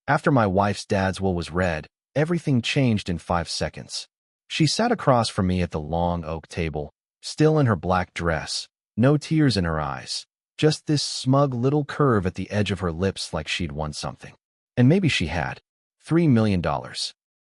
After my wife's dad's will was read, everything changed in 5 seconds. She sat across from me at the long oak table, still in her black dress, no tears in her eyes, just this smug little curve at the edge of her lips like she'd won something. And maybe she had. $3 million.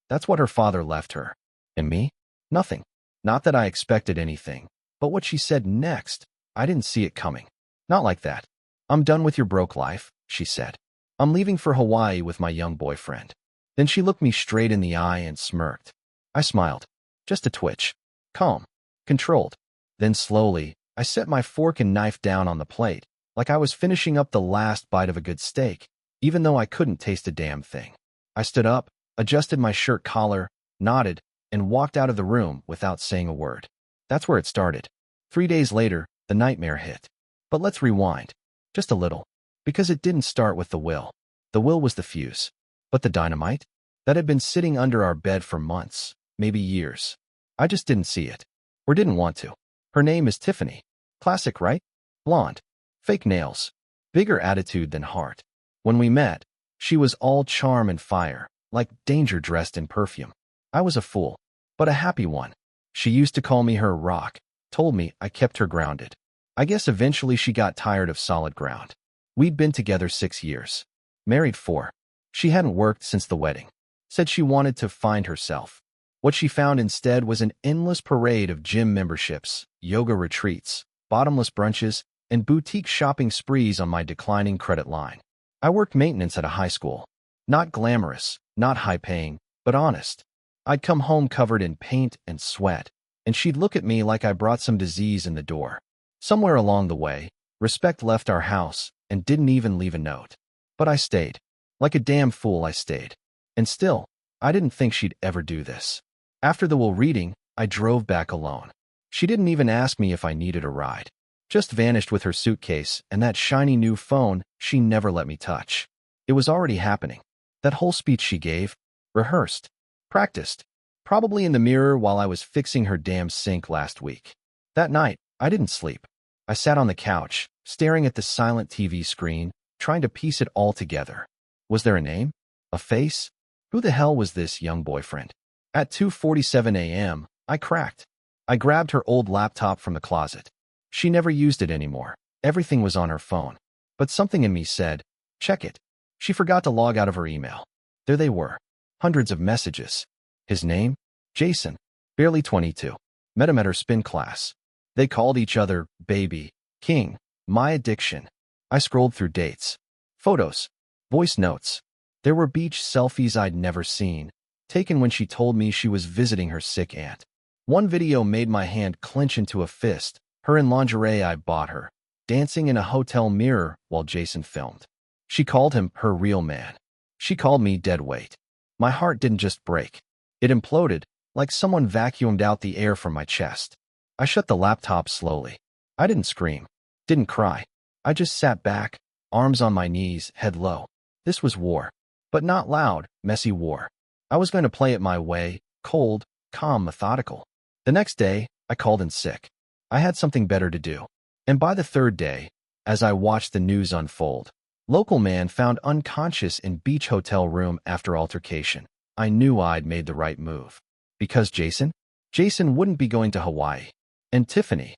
That's what her father left her. And me? Nothing. Not that I expected anything, but what she said next, I didn't see it coming. Not like that. I'm done with your broke life, she said. I'm leaving for Hawaii with my young boyfriend. Then she looked me straight in the eye and smirked. I smiled. Just a twitch. Calm. Controlled. Then slowly, I set my fork and knife down on the plate, like I was finishing up the last bite of a good steak, even though I couldn't taste a damn thing. I stood up, adjusted my shirt collar, nodded, and walked out of the room without saying a word. That's where it started. 3 days later, the nightmare hit. But let's rewind. Just a little. Because it didn't start with the will. The will was the fuse. But the dynamite? That had been sitting under our bed for months, maybe years. I just didn't see it. Or didn't want to. Her name is Tiffany. Classic, right? Blonde. Fake nails. Bigger attitude than heart. When we met, she was all charm and fire, like danger dressed in perfume. I was a fool, but a happy one. She used to call me her rock, told me I kept her grounded. I guess eventually she got tired of solid ground. We'd been together 6 years. Married 4. She hadn't worked since the wedding. Said she wanted to find herself. What she found instead was an endless parade of gym memberships, yoga retreats, bottomless brunches, and boutique shopping sprees on my declining credit line. I worked maintenance at a high school. Not glamorous, not high-paying, but honest. I'd come home covered in paint and sweat, and she'd look at me like I brought some disease in the door. Somewhere along the way, respect left our house and didn't even leave a note. But I stayed. Like a damn fool, I stayed. And still, I didn't think she'd ever do this. After the will reading, I drove back alone. She didn't even ask me if I needed a ride. Just vanished with her suitcase and that shiny new phone she never let me touch. It was already happening. That whole speech she gave, rehearsed, practiced, probably in the mirror while I was fixing her damn sink last week. That night, I didn't sleep. I sat on the couch, staring at the silent TV screen, trying to piece it all together. Was there a name? A face? Who the hell was this young boyfriend? At 2:47 a.m., I cracked. I grabbed her old laptop from the closet. She never used it anymore. Everything was on her phone. But something in me said, check it. She forgot to log out of her email. There they were. Hundreds of messages. His name? Jason. Barely 22. Met him at her spin class. They called each other baby, king, my addiction. I scrolled through dates, photos, voice notes. There were beach selfies I'd never seen, taken when she told me she was visiting her sick aunt. One video made my hand clench into a fist, her in lingerie I bought her, dancing in a hotel mirror while Jason filmed. She called him her real man. She called me dead weight. My heart didn't just break. It imploded, like someone vacuumed out the air from my chest. I shut the laptop slowly. I didn't scream, didn't cry. I just sat back, arms on my knees, head low. This was war. But not loud, messy war. I was going to play it my way, cold, calm, methodical. The next day, I called in sick. I had something better to do. And by the 3rd day, as I watched the news unfold, local man found unconscious in beach hotel room after altercation. I knew I'd made the right move. Because Jason wouldn't be going to Hawaii. And Tiffany.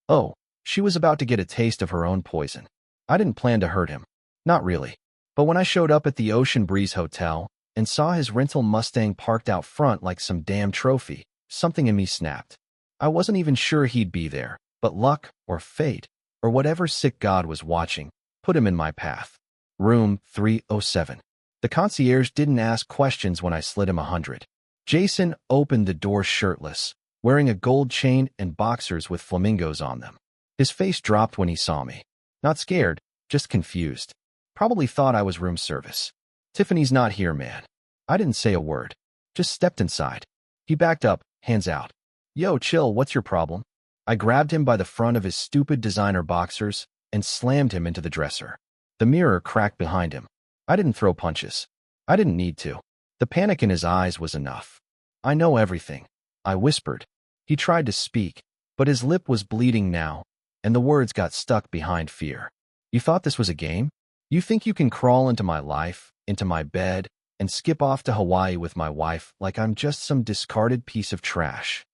Oh, she was about to get a taste of her own poison. I didn't plan to hurt him. Not really. But when I showed up at the Ocean Breeze Hotel and saw his rental Mustang parked out front like some damn trophy, something in me snapped. I wasn't even sure he'd be there, but luck, or fate, or whatever sick God was watching, put him in my path. Room 307. The concierge didn't ask questions when I slid him 100. Jason opened the door shirtless, wearing a gold chain and boxers with flamingos on them. His face dropped when he saw me. Not scared, just confused. Probably thought I was room service. Tiffany's not here, man. I didn't say a word. Just stepped inside. He backed up, hands out. Yo, chill, what's your problem? I grabbed him by the front of his stupid designer boxers and slammed him into the dresser. The mirror cracked behind him. I didn't throw punches. I didn't need to. The panic in his eyes was enough. I know everything. I whispered. He tried to speak, but his lip was bleeding now, and the words got stuck behind fear. You thought this was a game? You think you can crawl into my life, into my bed, and skip off to Hawaii with my wife like I'm just some discarded piece of trash.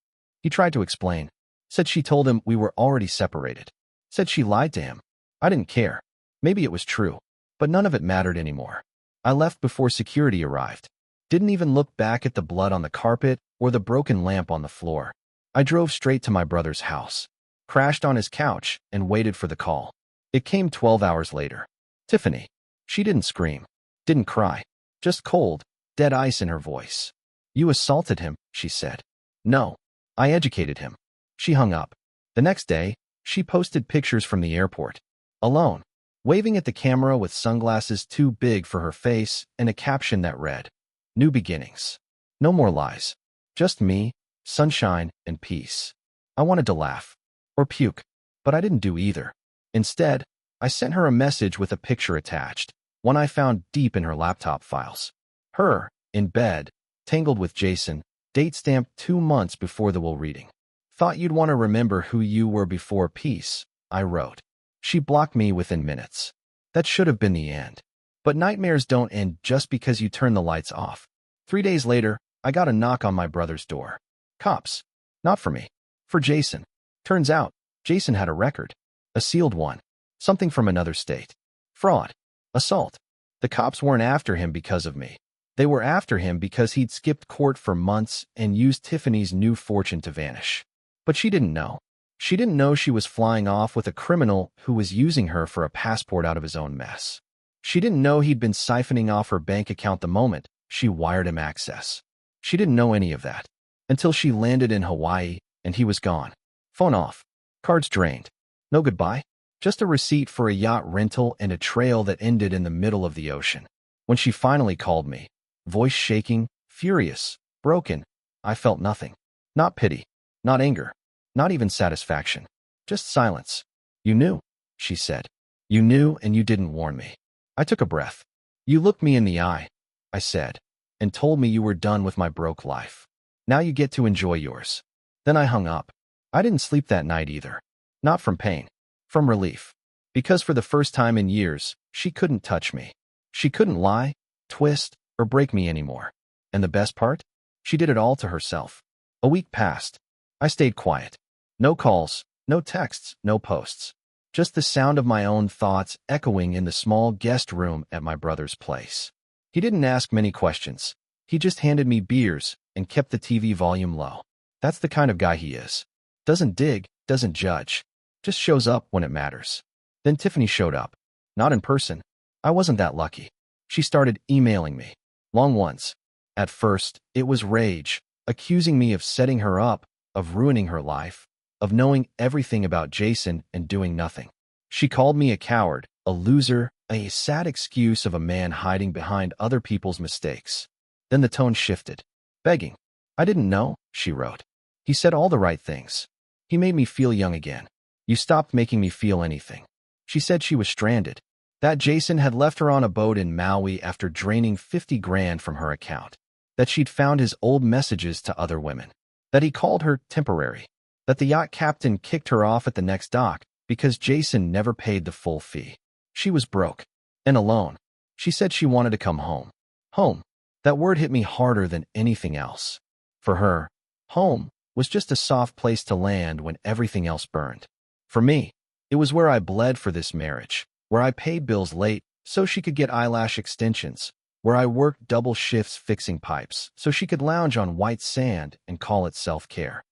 He tried to explain. Said she told him we were already separated. Said she lied to him. I didn't care. Maybe it was true, but none of it mattered anymore. I left before security arrived. Didn't even look back at the blood on the carpet or the broken lamp on the floor. I drove straight to my brother's house, crashed on his couch, and waited for the call. It came 12 hours later. Tiffany. She didn't scream, didn't cry, just cold, dead ice in her voice. You assaulted him, she said. No. I educated him. She hung up. The next day, she posted pictures from the airport, alone, waving at the camera with sunglasses too big for her face and a caption that read, "New beginnings. No more lies. Just me, sunshine, and peace." I wanted to laugh or puke, but I didn't do either. Instead, I sent her a message with a picture attached, one I found deep in her laptop files. Her, in bed, tangled with Jason, date stamped 2 months before the will reading. Thought you'd want to remember who you were before peace, I wrote. She blocked me within minutes. That should have been the end. But nightmares don't end just because you turn the lights off. 3 days later, I got a knock on my brother's door. Cops. Not for me. For Jason. Turns out, Jason had a record. A sealed one. Something from another state. Fraud. Assault. The cops weren't after him because of me. They were after him because he'd skipped court for months and used Tiffany's new fortune to vanish. But she didn't know. She didn't know she was flying off with a criminal who was using her for a passport out of his own mess. She didn't know he'd been siphoning off her bank account the moment she wired him access. She didn't know any of that until she landed in Hawaii and he was gone. Phone off. Cards drained. No goodbye. Just a receipt for a yacht rental and a trail that ended in the middle of the ocean. When she finally called me, voice shaking, furious, broken, I felt nothing. Not pity. Not anger. Not even satisfaction. Just silence. You knew, she said. You knew and you didn't warn me. I took a breath. You looked me in the eye, I said, and told me you were done with my broke life. Now you get to enjoy yours. Then I hung up. I didn't sleep that night either. Not from pain. From relief. Because for the first time in years, she couldn't touch me. She couldn't lie, twist, or break me anymore. And the best part? She did it all to herself. A week passed. I stayed quiet. No calls, no texts, no posts. Just the sound of my own thoughts echoing in the small guest room at my brother's place. He didn't ask many questions. He just handed me beers and kept the TV volume low. That's the kind of guy he is. Doesn't dig, doesn't judge. Just shows up when it matters. Then Tiffany showed up. Not in person. I wasn't that lucky. She started emailing me. Long ones. At first, it was rage, accusing me of setting her up, of ruining her life, of knowing everything about Jason and doing nothing. She called me a coward, a loser, a sad excuse of a man hiding behind other people's mistakes. Then the tone shifted. Begging. I didn't know, she wrote. He said all the right things. He made me feel young again. You stopped making me feel anything. She said she was stranded. That Jason had left her on a boat in Maui after draining 50 grand from her account. That she'd found his old messages to other women. That he called her temporary. That the yacht captain kicked her off at the next dock because Jason never paid the full fee. She was broke. And alone. She said she wanted to come home. Home. That word hit me harder than anything else. For her, home was just a soft place to land when everything else burned. For me, it was where I bled for this marriage, where I paid bills late so she could get eyelash extensions, where I worked double shifts fixing pipes so she could lounge on white sand and call it self-care.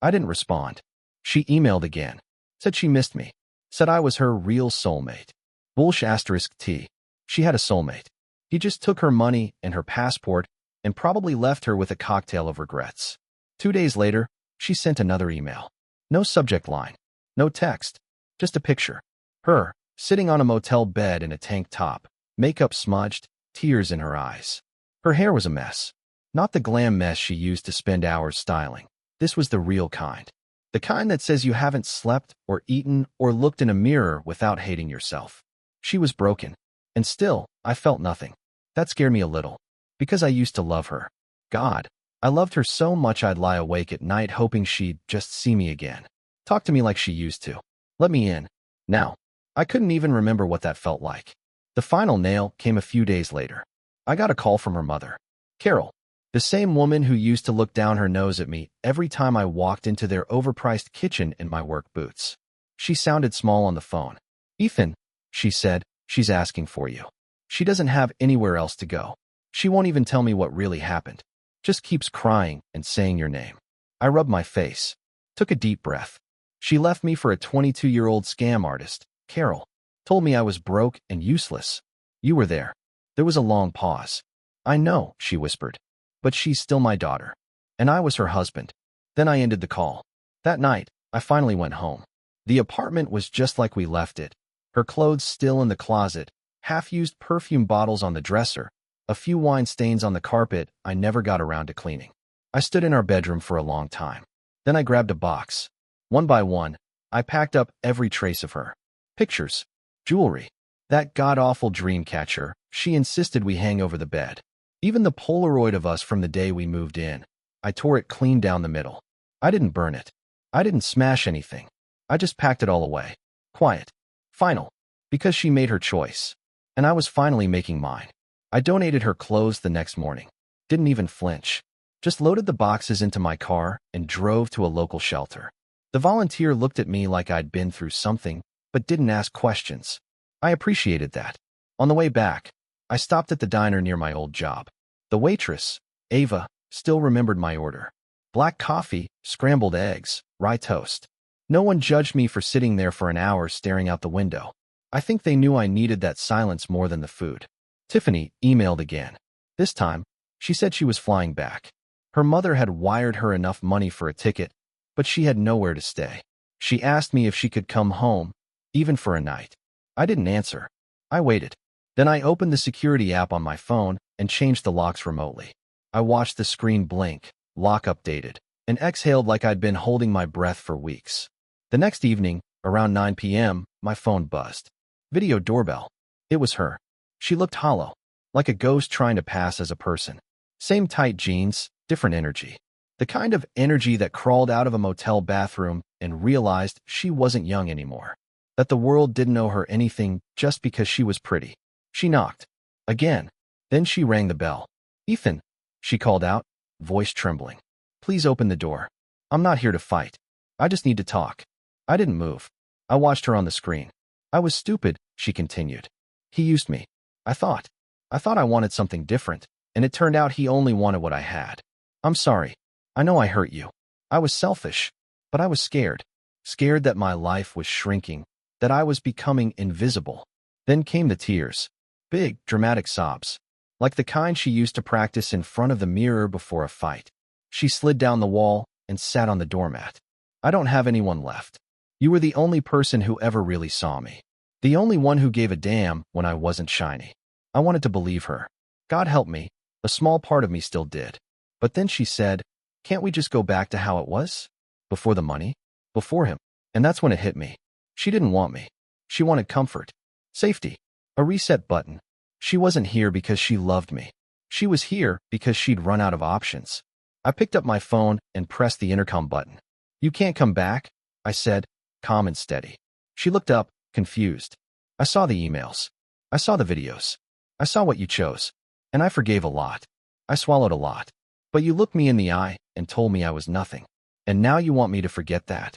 I didn't respond. She emailed again, said she missed me, said I was her real soulmate. Bullsh*T. She had a soulmate. He just took her money and her passport and probably left her with a cocktail of regrets. 2 days later, she sent another email. No subject line. No text. Just a picture. Her, sitting on a motel bed in a tank top, makeup smudged, tears in her eyes. Her hair was a mess. Not the glam mess she used to spend hours styling. This was the real kind. The kind that says you haven't slept or eaten or looked in a mirror without hating yourself. She was broken. And still, I felt nothing. That scared me a little. Because I used to love her. God, I loved her so much I'd lie awake at night hoping she'd just see me again. Talk to me like she used to. Let me in. Now, I couldn't even remember what that felt like. The final nail came a few days later. I got a call from her mother, Carol, the same woman who used to look down her nose at me every time I walked into their overpriced kitchen in my work boots. She sounded small on the phone. Ethan, she said, she's asking for you. She doesn't have anywhere else to go. She won't even tell me what really happened. Just keeps crying and saying your name. I rubbed my face, took a deep breath. She left me for a 22-year-old scam artist, Carol. Told me I was broke and useless. You were there. There was a long pause. I know, she whispered. But she's still my daughter. And I was her husband. Then I ended the call. That night, I finally went home. The apartment was just like we left it. Her clothes still in the closet, half-used perfume bottles on the dresser, a few wine stains on the carpet I never got around to cleaning. I stood in our bedroom for a long time. Then I grabbed a box. One by one, I packed up every trace of her. Pictures, jewelry, that god-awful dream catcher she insisted we hang over the bed. Even the Polaroid of us from the day we moved in. I tore it clean down the middle. I didn't burn it. I didn't smash anything. I just packed it all away. Quiet. Final. Because she made her choice. And I was finally making mine. I donated her clothes the next morning. Didn't even flinch. Just loaded the boxes into my car and drove to a local shelter. The volunteer looked at me like I'd been through something, but didn't ask questions. I appreciated that. On the way back, I stopped at the diner near my old job. The waitress, Ava, still remembered my order. Black coffee, scrambled eggs, rye toast. No one judged me for sitting there for an hour staring out the window. I think they knew I needed that silence more than the food. Tiffany emailed again. This time, she said she was flying back. Her mother had wired her enough money for a ticket, but she had nowhere to stay. She asked me if she could come home, even for a night. I didn't answer. I waited. Then I opened the security app on my phone and changed the locks remotely. I watched the screen blink, lock updated, and exhaled like I'd been holding my breath for weeks. The next evening, around 9 p.m., my phone buzzed. Video doorbell. It was her. She looked hollow, like a ghost trying to pass as a person. Same tight jeans, different energy. The kind of energy that crawled out of a motel bathroom and realized she wasn't young anymore. That the world didn't owe her anything just because she was pretty. She knocked. Again. Then she rang the bell. Ethan, she called out, voice trembling. Please open the door. I'm not here to fight. I just need to talk. I didn't move. I watched her on the screen. I was stupid, she continued. He used me. I thought I wanted something different, and it turned out he only wanted what I had. I'm sorry. I know I hurt you. I was selfish, but I was scared. Scared that my life was shrinking, that I was becoming invisible. Then came the tears. Big, dramatic sobs. Like the kind she used to practice in front of the mirror before a fight. She slid down the wall and sat on the doormat. I don't have anyone left. You were the only person who ever really saw me. The only one who gave a damn when I wasn't shiny. I wanted to believe her. God help me, a small part of me still did. But then she said, can't we just go back to how it was? Before the money? Before him. And that's when it hit me. She didn't want me. She wanted comfort. Safety. A reset button. She wasn't here because she loved me. She was here because she'd run out of options. I picked up my phone and pressed the intercom button. You can't come back, I said, calm and steady. She looked up, confused. I saw the emails. I saw the videos. I saw what you chose. And I forgave a lot. I swallowed a lot. But you looked me in the eye and told me I was nothing. And now you want me to forget that.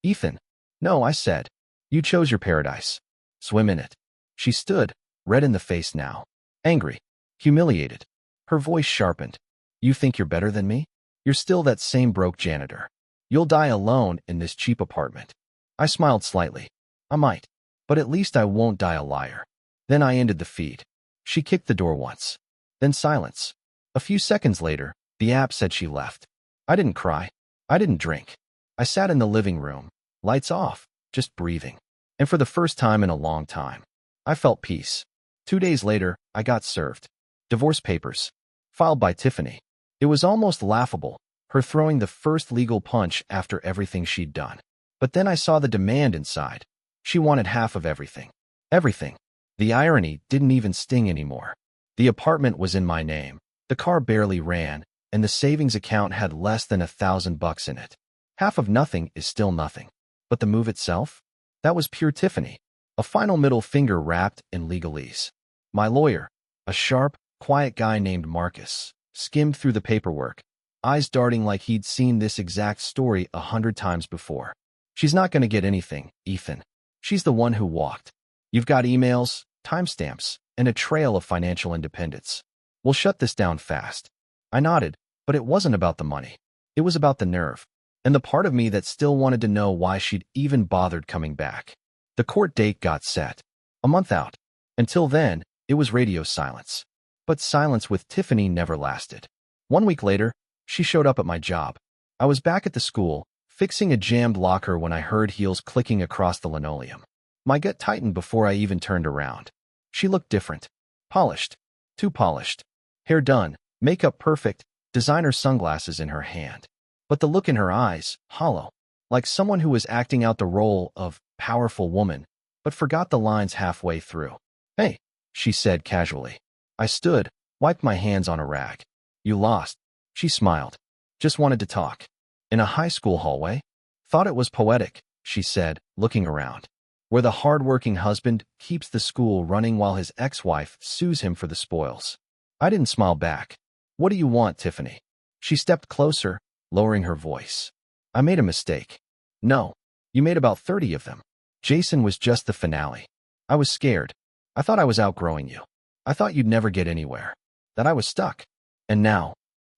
Ethan. No, I said. You chose your paradise. Swim in it. She stood, red in the face now. Angry. Humiliated. Her voice sharpened. You think you're better than me? You're still that same broke janitor. You'll die alone in this cheap apartment. I smiled slightly. I might. But at least I won't die a liar. Then I ended the feed. She kicked the door once. Then silence. A few seconds later, the app said she left. I didn't cry. I didn't drink. I sat in the living room, lights off, just breathing. And for the first time in a long time, I felt peace. 2 days later, I got served. Divorce papers. Filed by Tiffany. It was almost laughable, her throwing the first legal punch after everything she'd done. But then I saw the demand inside. She wanted half of everything. Everything. The irony didn't even sting anymore. The apartment was in my name. The car barely ran, and the savings account had less than $1,000 in it. Half of nothing is still nothing. But the move itself? That was pure Tiffany. A final middle finger wrapped in legalese. My lawyer, a sharp, quiet guy named Marcus, skimmed through the paperwork, eyes darting like he'd seen this exact story 100 times before. She's not going to get anything, Ethan. She's the one who walked. You've got emails, timestamps, and a trail of financial independence. We'll shut this down fast. I nodded, but it wasn't about the money. It was about the nerve, and the part of me that still wanted to know why she'd even bothered coming back. The court date got set. A month out. Until then, it was radio silence. But silence with Tiffany never lasted. 1 week later, she showed up at my job. I was back at the school, fixing a jammed locker when I heard heels clicking across the linoleum. My gut tightened before I even turned around. She looked different. Polished. Too polished. Hair done, makeup perfect, designer sunglasses in her hand. But the look in her eyes, hollow. Like someone who was acting out the role of powerful woman, but forgot the lines halfway through. Hey, she said casually. I stood, wiped my hands on a rag. You lost. She smiled. Just wanted to talk. In a high school hallway? Thought it was poetic, she said, looking around. Where the hard-working husband keeps the school running while his ex-wife sues him for the spoils. I didn't smile back. What do you want, Tiffany? She stepped closer, lowering her voice. I made a mistake. No, you made about 30 of them. Jason was just the finale. I was scared. I thought I was outgrowing you. I thought you'd never get anywhere. That I was stuck. And now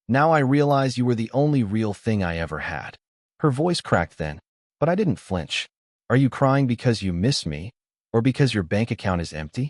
I realize you were the only real thing I ever had. Her voice cracked then, but I didn't flinch. Are you crying because you miss me, or because your bank account is empty?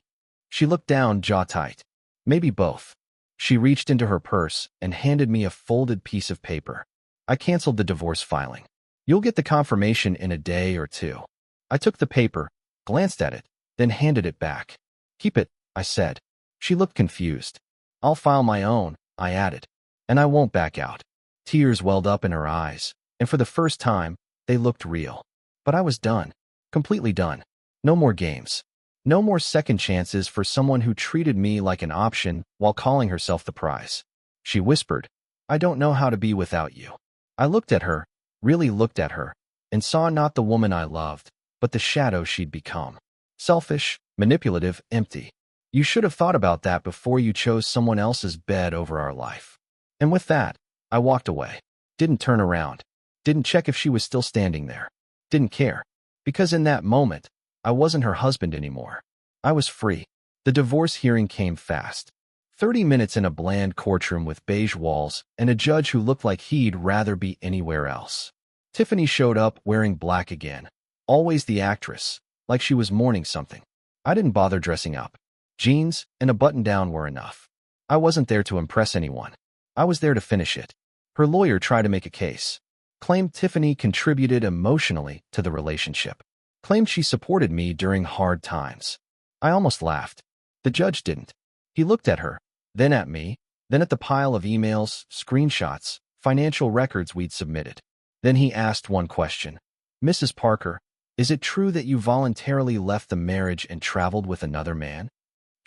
She looked down, jaw tight. Maybe both. She reached into her purse and handed me a folded piece of paper. I canceled the divorce filing. You'll get the confirmation in a day or two. I took the paper, glanced at it, then handed it back. Keep it, I said. She looked confused. I'll file my own, I added. And I won't back out. Tears welled up in her eyes, and for the first time, they looked real. But I was done. Completely done. No more games. No more second chances for someone who treated me like an option while calling herself the prize. She whispered, I don't know how to be without you. I looked at her, really looked at her, and saw not the woman I loved, but the shadow she'd become. Selfish, manipulative, empty. You should have thought about that before you chose someone else's bed over our life. And with that, I walked away. Didn't turn around. Didn't check if she was still standing there. Didn't care. Because in that moment, I wasn't her husband anymore. I was free. The divorce hearing came fast. 30 minutes in a bland courtroom with beige walls and a judge who looked like he'd rather be anywhere else. Tiffany showed up wearing black again. Always the actress, like she was mourning something. I didn't bother dressing up. Jeans and a button-down were enough. I wasn't there to impress anyone. I was there to finish it. Her lawyer tried to make a case. Claimed Tiffany contributed emotionally to the relationship. Claimed she supported me during hard times. I almost laughed. The judge didn't. He looked at her, then at me, then at the pile of emails, screenshots, financial records we'd submitted. Then he asked one question. Mrs. Parker, is it true that you voluntarily left the marriage and traveled with another man?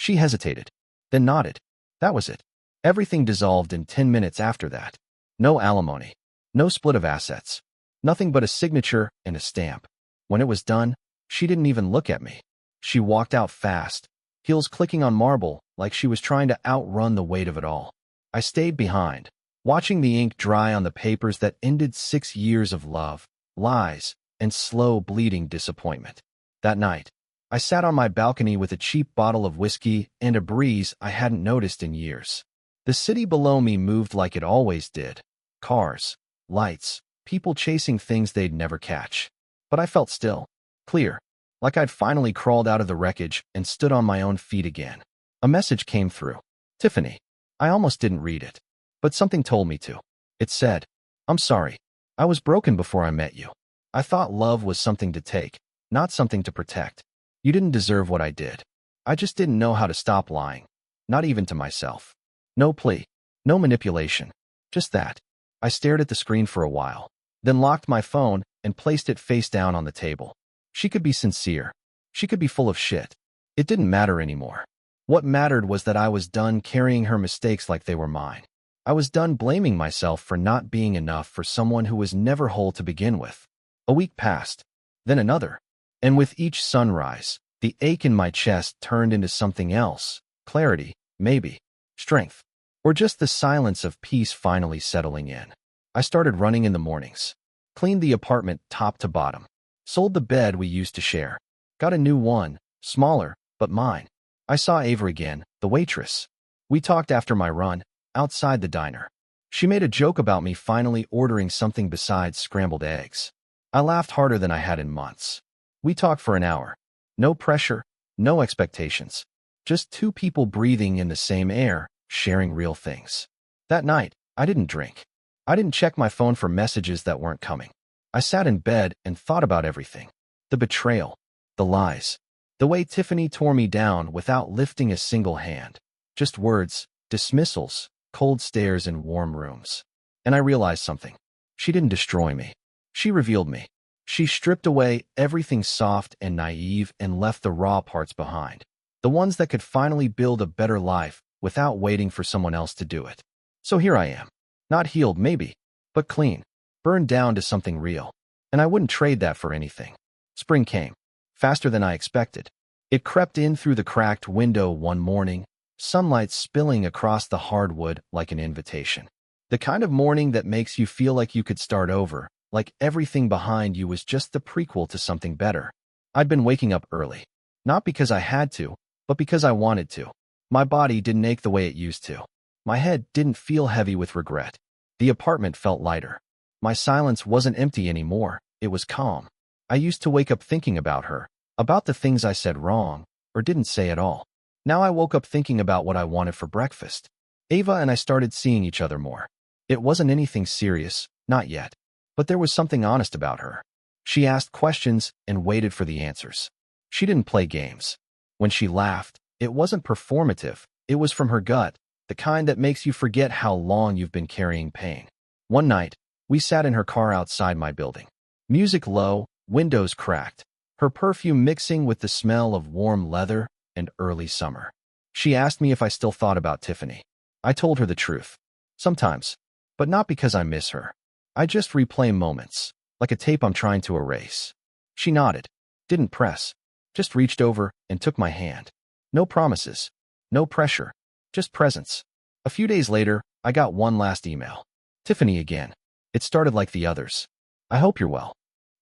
She hesitated, then nodded. That was it. Everything dissolved in 10 minutes after that. No alimony. No split of assets. Nothing but a signature and a stamp. When it was done, she didn't even look at me. She walked out fast, heels clicking on marble like she was trying to outrun the weight of it all. I stayed behind, watching the ink dry on the papers that ended 6 years of love, lies, and slow bleeding disappointment. That night, I sat on my balcony with a cheap bottle of whiskey and a breeze I hadn't noticed in years. The city below me moved like it always did. Cars, lights, people chasing things they'd never catch. But I felt still, clear, like I'd finally crawled out of the wreckage and stood on my own feet again. A message came through. Tiffany. I almost didn't read it, but something told me to. It said, I'm sorry. I was broken before I met you. I thought love was something to take, not something to protect. You didn't deserve what I did. I just didn't know how to stop lying. Not even to myself. No plea. No manipulation. Just that. I stared at the screen for a while, then locked my phone and placed it face down on the table. She could be sincere. She could be full of shit. It didn't matter anymore. What mattered was that I was done carrying her mistakes like they were mine. I was done blaming myself for not being enough for someone who was never whole to begin with. A week passed, then another. And with each sunrise, the ache in my chest turned into something else. Clarity, maybe. strength, or just the silence of peace finally settling in. I started running in the mornings, cleaned the apartment top to bottom, sold the bed we used to share, got a new one, smaller, but mine. I saw Ava again, the waitress. We talked after my run, outside the diner. She made a joke about me finally ordering something besides scrambled eggs. I laughed harder than I had in months. We talked for an hour. No pressure, no expectations. Just two people breathing in the same air, sharing real things. That night, I didn't drink. I didn't check my phone for messages that weren't coming. I sat in bed and thought about everything. The betrayal, the lies, the way Tiffany tore me down without lifting a single hand. Just words, dismissals, cold stares in warm rooms. And I realized something. She didn't destroy me. She revealed me. She stripped away everything soft and naive and left the raw parts behind. The ones that could finally build a better life without waiting for someone else to do it. So here I am. Not healed, maybe, but clean. Burned down to something real. And I wouldn't trade that for anything. Spring came. Faster than I expected. It crept in through the cracked window one morning, sunlight spilling across the hardwood like an invitation. The kind of morning that makes you feel like you could start over, like everything behind you was just the prequel to something better. I'd been waking up early. Not because I had to, but because I wanted to. My body didn't ache the way it used to. My head didn't feel heavy with regret. The apartment felt lighter. My silence wasn't empty anymore, it was calm. I used to wake up thinking about her, about the things I said wrong, or didn't say at all. Now I woke up thinking about what I wanted for breakfast. Ava and I started seeing each other more. It wasn't anything serious, not yet. But there was something honest about her. She asked questions and waited for the answers. She didn't play games. When she laughed, it wasn't performative, it was from her gut, the kind that makes you forget how long you've been carrying pain. One night, we sat in her car outside my building. Music low, windows cracked, her perfume mixing with the smell of warm leather and early summer. She asked me if I still thought about Tiffany. I told her the truth. Sometimes, but not because I miss her. I just replay moments, like a tape I'm trying to erase. She nodded, didn't press, just reached over and took my hand. No promises, no pressure, just presence. A few days later, I got one last email. Tiffany again. It started like the others. I hope you're well.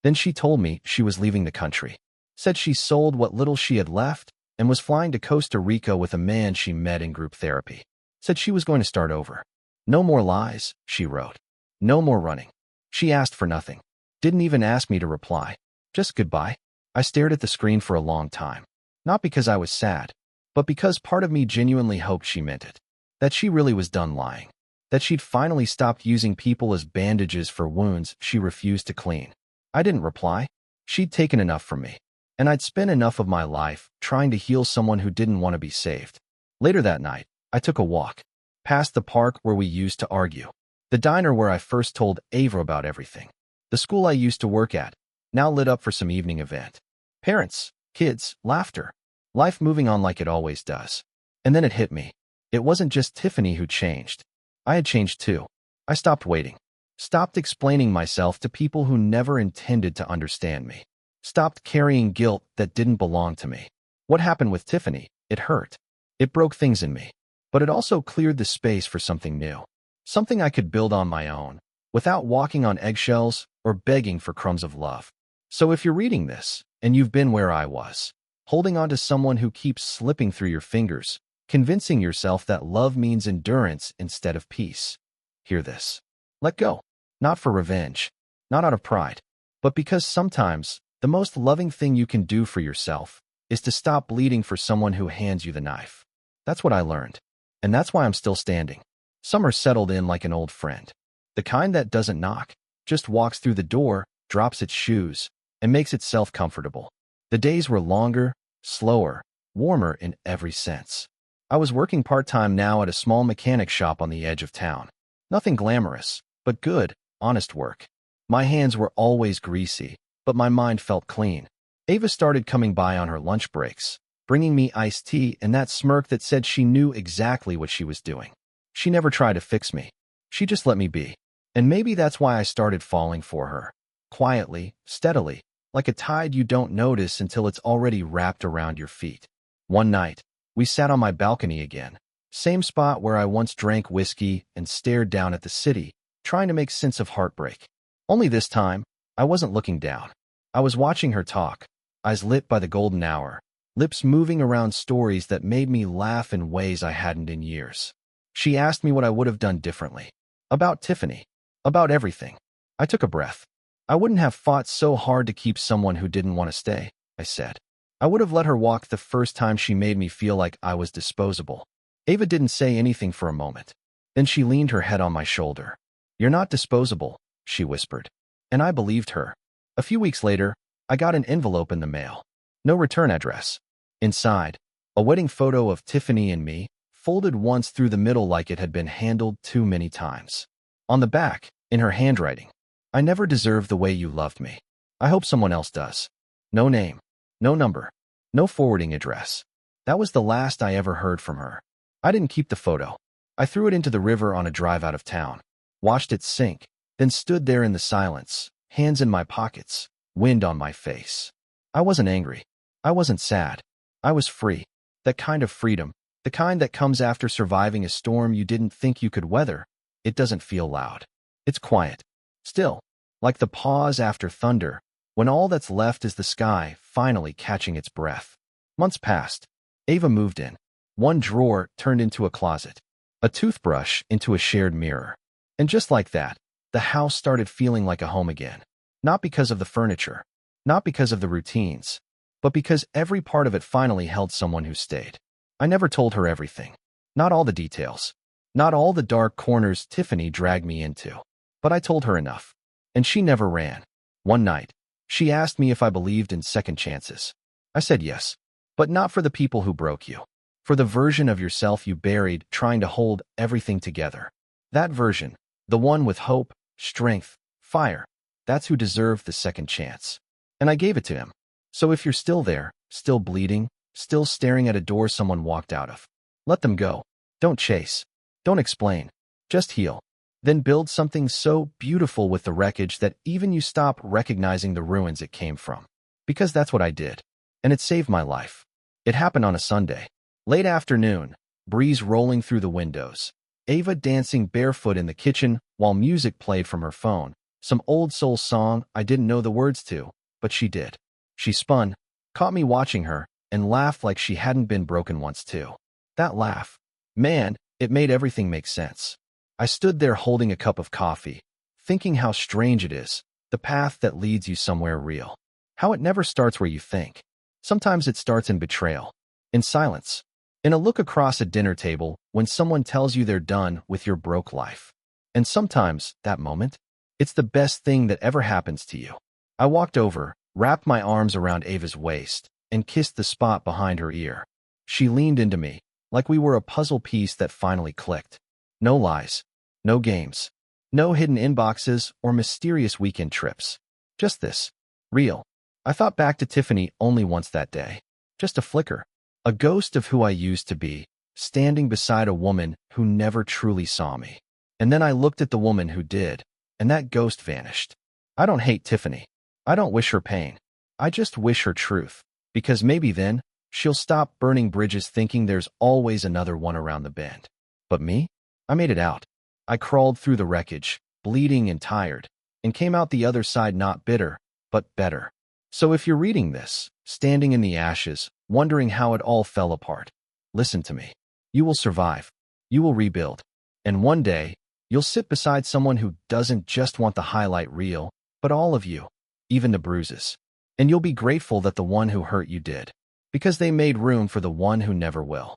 Then she told me she was leaving the country. Said she sold what little she had left and was flying to Costa Rica with a man she met in group therapy. Said she was going to start over. No more lies, she wrote. No more running. She asked for nothing. Didn't even ask me to reply. Just goodbye. I stared at the screen for a long time. Not because I was sad, but because part of me genuinely hoped she meant it. That she really was done lying. That she'd finally stopped using people as bandages for wounds she refused to clean. I didn't reply. She'd taken enough from me. And I'd spent enough of my life trying to heal someone who didn't want to be saved. Later that night, I took a walk. Past the park where we used to argue. The diner where I first told Ava about everything. The school I used to work at, now lit up for some evening event. Parents, kids, laughter. Life moving on like it always does. And then it hit me. It wasn't just Tiffany who changed. I had changed too. I stopped waiting. Stopped explaining myself to people who never intended to understand me. Stopped carrying guilt that didn't belong to me. What happened with Tiffany? It hurt. It broke things in me. But it also cleared the space for something new. Something I could build on my own, without walking on eggshells or begging for crumbs of love. So if you're reading this, and you've been where I was, holding on to someone who keeps slipping through your fingers, convincing yourself that love means endurance instead of peace, hear this. Let go. Not for revenge, not out of pride, but because sometimes the most loving thing you can do for yourself is to stop bleeding for someone who hands you the knife. That's what I learned. And that's why I'm still standing. Summer settled in like an old friend. The kind that doesn't knock, just walks through the door, drops its shoes, and makes itself comfortable. The days were longer, slower, warmer in every sense. I was working part-time now at a small mechanic shop on the edge of town. Nothing glamorous, but good, honest work. My hands were always greasy, but my mind felt clean. Ava started coming by on her lunch breaks, bringing me iced tea and that smirk that said she knew exactly what she was doing. She never tried to fix me. She just let me be. And maybe that's why I started falling for her. Quietly, steadily, like a tide you don't notice until it's already wrapped around your feet. One night, we sat on my balcony again, Same spot where I once drank whiskey and stared down at the city, trying to make sense of heartbreak. Only this time, I wasn't looking down. I was watching her talk, eyes lit by the golden hour, lips moving around stories that made me laugh in ways I hadn't in years. She asked me what I would have done differently. About Tiffany. About everything. I took a breath. I wouldn't have fought so hard to keep someone who didn't want to stay, I said. I would have let her walk the first time she made me feel like I was disposable. Ava didn't say anything for a moment. Then she leaned her head on my shoulder. You're not disposable, she whispered. And I believed her. A few weeks later, I got an envelope in the mail. No return address. Inside, a wedding photo of Tiffany and me, folded once through the middle like it had been handled too many times. On the back, in her handwriting, I never deserved the way you loved me. I hope someone else does. No name, no number, no forwarding address. That was the last I ever heard from her. I didn't keep the photo. I threw it into the river on a drive out of town, watched it sink, then stood there in the silence, hands in my pockets, wind on my face. I wasn't angry. I wasn't sad. I was free. That kind of freedom, the kind that comes after surviving a storm you didn't think you could weather. It doesn't feel loud. It's quiet. Still, like the pause after thunder, when all that's left is the sky finally catching its breath. Months passed. Ava moved in. One drawer turned into a closet. A toothbrush into a shared mirror. And just like that, the house started feeling like a home again. Not because of the furniture, not because of the routines, but because every part of it finally held someone who stayed. I never told her everything. Not all the details. Not all the dark corners Tiffany dragged me into. But I told her enough. And she never ran. One night, she asked me if I believed in second chances. I said yes. But not for the people who broke you. For the version of yourself you buried trying to hold everything together. That version, the one with hope, strength, fire, that's who deserved the second chance. And I gave it to him. So if you're still there, still bleeding, still staring at a door someone walked out of, let them go. Don't chase. Don't explain. Just heal. Then build something so beautiful with the wreckage that even you stop recognizing the ruins it came from. Because that's what I did. And it saved my life. It happened on a Sunday. Late afternoon, breeze rolling through the windows. Ava dancing barefoot in the kitchen while music played from her phone. Some old soul song I didn't know the words to, but she did. She spun, caught me watching her, and laughed like she hadn't been broken once too. That laugh. Man, it made everything make sense. I stood there holding a cup of coffee, thinking how strange it is, the path that leads you somewhere real. How it never starts where you think. Sometimes it starts in betrayal, in silence, in a look across a dinner table when someone tells you they're done with your broke life. And sometimes, that moment, it's the best thing that ever happens to you. I walked over, wrapped my arms around Ava's waist, and kissed the spot behind her ear. She leaned into me, like we were a puzzle piece that finally clicked. No lies, no games, no hidden inboxes or mysterious weekend trips. Just this. Real. I thought back to Tiffany only once that day. Just a flicker. A ghost of who I used to be, standing beside a woman who never truly saw me. And then I looked at the woman who did, and that ghost vanished. I don't hate Tiffany. I don't wish her pain. I just wish her truth. Because maybe then, she'll stop burning bridges thinking there's always another one around the bend. But me? I made it out. I crawled through the wreckage, bleeding and tired, and came out the other side not bitter, but better. So if you're reading this, standing in the ashes, wondering how it all fell apart, listen to me. You will survive. You will rebuild. And one day, you'll sit beside someone who doesn't just want the highlight reel, but all of you, even the bruises. And you'll be grateful that the one who hurt you did, because they made room for the one who never will.